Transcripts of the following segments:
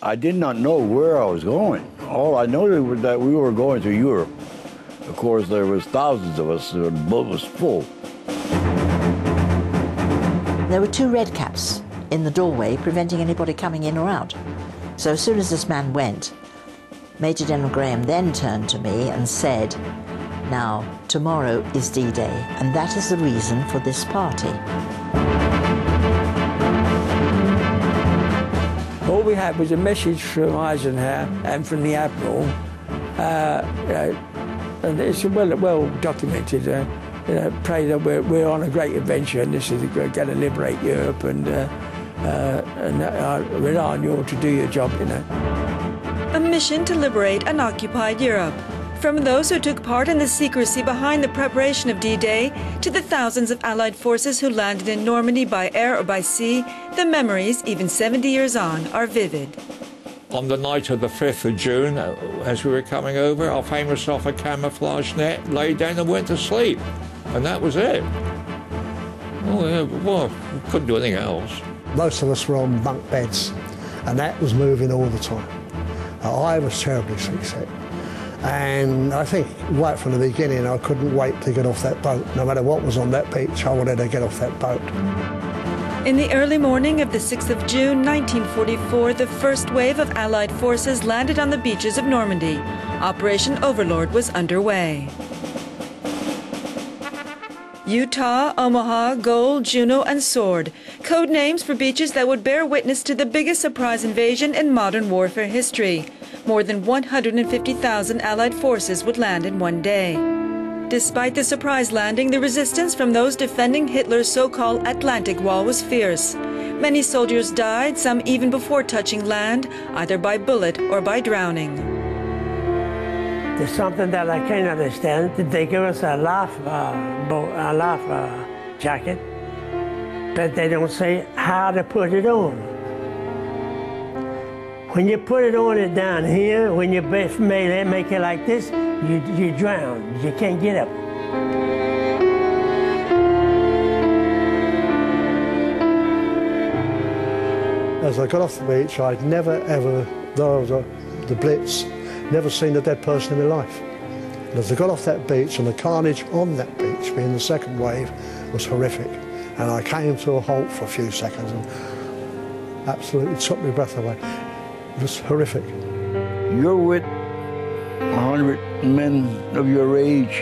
I did not know where I was going. All I knew was that we were going to Europe. Of course, there was thousands of us, the boat was full. There were 2 red caps in the doorway preventing anybody coming in or out. So as soon as this man went, Major General Graham then turned to me and said, "Now, tomorrow is D-Day, and that is the reason for this party." All we had was a message from Eisenhower and from the Admiral, and it's well documented. Pray that we're on a great adventure, and this is going to liberate Europe, and I rely on you all to do your job, you know. A mission to liberate an occupied Europe. From those who took part in the secrecy behind the preparation of D-Day to the thousands of Allied forces who landed in Normandy by air or by sea, the memories, even 70 years on, are vivid. On the night of the 5th of June, as we were coming over, I found myself a camouflage net, lay down and went to sleep. And that was it. Oh, yeah, well, we couldn't do anything else. Most of us were on bunk beds, and that was moving all the time. I was terribly seasick. And I think right from the beginning, I couldn't wait to get off that boat. No matter what was on that beach, I wanted to get off that boat. In the early morning of the 6th of June, 1944, the first wave of Allied forces landed on the beaches of Normandy. Operation Overlord was underway. Utah, Omaha, Gold, Juno, and Sword, code names for beaches that would bear witness to the biggest surprise invasion in modern warfare history. More than 150,000 Allied forces would land in one day. Despite the surprise landing, the resistance from those defending Hitler's so-called Atlantic Wall was fierce. Many soldiers died, some even before touching land, either by bullet or by drowning. There's something that I can't understand. Did they give us a life jacket, but they don't say how to put it on. When you put it on it down here, when you make it like this, you drown. You can't get up. As I got off the beach, I'd never, ever, though I was the Blitz, never seen a dead person in my life. And as I got off that beach, and the carnage on that beach, being the second wave, was horrific. And I came to a halt for a few seconds and absolutely took my breath away. It was horrific. You're with 100 men of your age,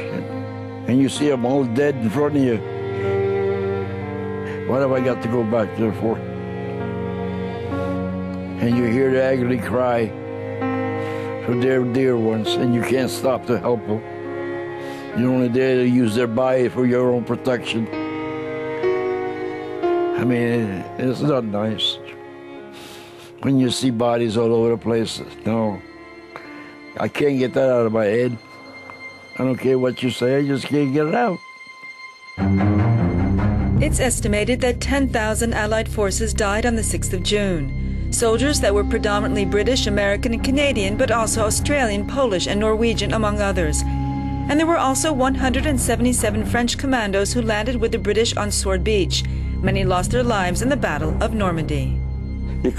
and you see them all dead in front of you. What have I got to go back there for? And you hear the agony cry for their dear ones, and you can't stop to help them. You're only there to use their body for your own protection. I mean, it's not nice when you see bodies all over the place. No, I can't get that out of my head. I don't care what you say, I just can't get it out. It's estimated that 10,000 Allied forces died on the 6th of June. Soldiers that were predominantly British, American, and Canadian, but also Australian, Polish, and Norwegian, among others. And there were also 177 French commandos who landed with the British on Sword Beach. Many lost their lives in the Battle of Normandy. The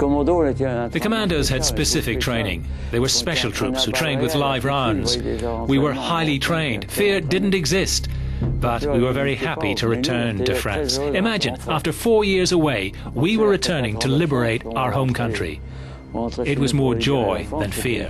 commandos had specific training. They were special troops who trained with live rounds. We were highly trained. Fear didn't exist. But we were very happy to return to France. Imagine, after 4 years away, we were returning to liberate our home country. It was more joy than fear.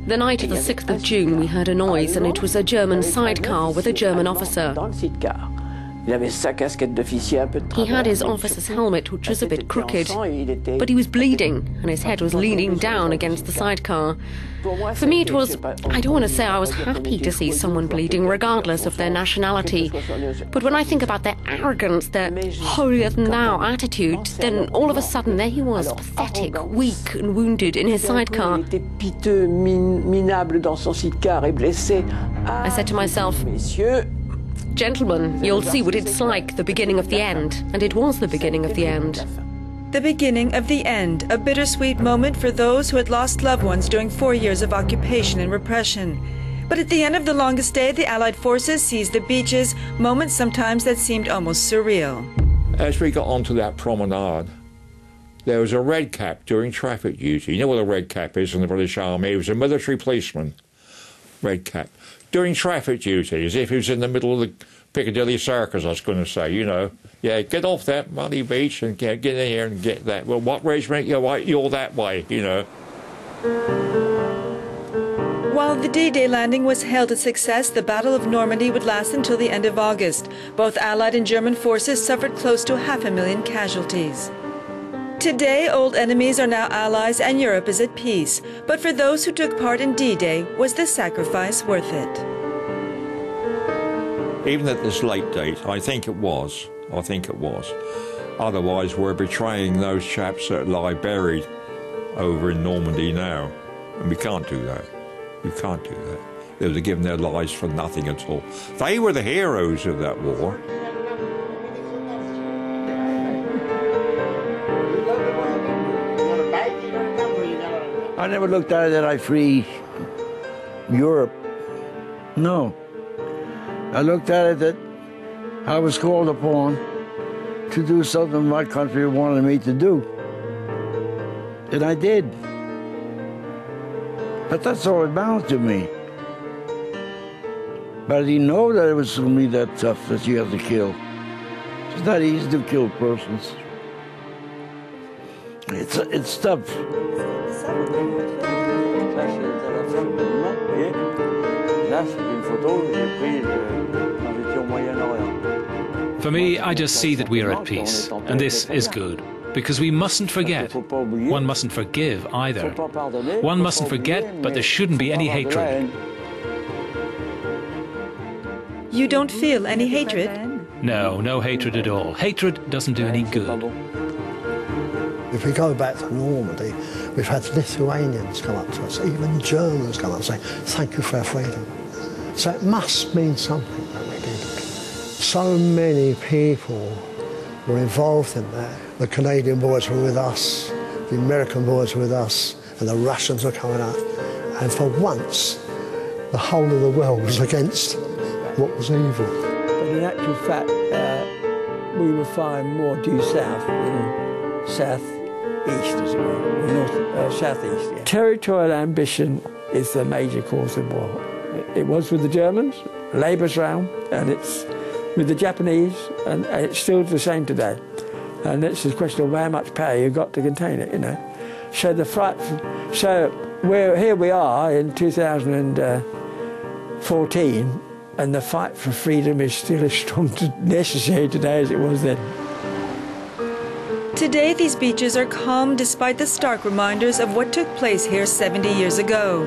The night of the 6th of June, we heard a noise, and it was a German sidecar with a German officer. He had his officer's helmet, which was a bit crooked, but he was bleeding, and his head was leaning down against the sidecar. For me, it was, I don't want to say I was happy to see someone bleeding, regardless of their nationality. But when I think about their arrogance, their holier-than-thou attitude, then all of a sudden there he was, pathetic, weak and wounded in his sidecar. I said to myself, "Gentlemen, you'll see what it's like, the beginning of the end." And it was the beginning of the end. The beginning of the end, a bittersweet moment for those who had lost loved ones during 4 years of occupation and repression. But at the end of the longest day, the Allied forces seized the beaches, moments sometimes that seemed almost surreal. As we got onto that promenade, there was a red cap doing traffic duty. You know what a red cap is in the British Army? He was a military policeman, red cap, doing traffic duty, as if he was in the middle of the Piccadilly Circus, I was going to say, you know. Yeah, get off that muddy beach and get in here and get that. Well, what regiment? You're that way, you know. While the D-Day landing was hailed a success, the Battle of Normandy would last until the end of August. Both Allied and German forces suffered close to 500,000 casualties. Today, old enemies are now allies and Europe is at peace. But for those who took part in D-Day, was the sacrifice worth it? Even at this late date, I think it was. I think it was. Otherwise, we're betraying those chaps that lie buried over in Normandy now. And we can't do that. We can't do that. They would have given their lives for nothing at all. They were the heroes of that war. I never looked at it that I free Europe. No. I looked at it that I was called upon to do something my country wanted me to do. And I did. But that's all it amounted to me. But I didn't know that it was going to be that tough that you have to kill. It's not easy to kill persons. It's tough. For me, I just see that we are at peace, and this is good, because we mustn't forget. One mustn't forgive either. One mustn't forget, but there shouldn't be any hatred. You don't feel any hatred? No, no hatred at all. Hatred doesn't do any good. If we go back to Normandy, we've had Lithuanians come up to us, even Germans come up and say, thank you for our freedom. So it must mean something that we did. So many people were involved in that. The Canadian boys were with us, the American boys were with us, and the Russians were coming up. And for once, the whole of the world was against what was evil. But in actual fact, we were firing more due south than south-east, as it were, south-east. Yeah. Territorial ambition is the major cause of war. It was with the Germans, Labour's realm, and it's with the Japanese, and it's still the same today. And it's a question of how much power you've got to contain it, you know. So here we are in 2014, and the fight for freedom is still as strong necessary today as it was then. Today, these beaches are calm despite the stark reminders of what took place here 70 years ago.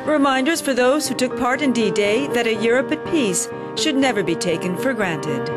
Reminders for those who took part in D-Day that a Europe at peace should never be taken for granted.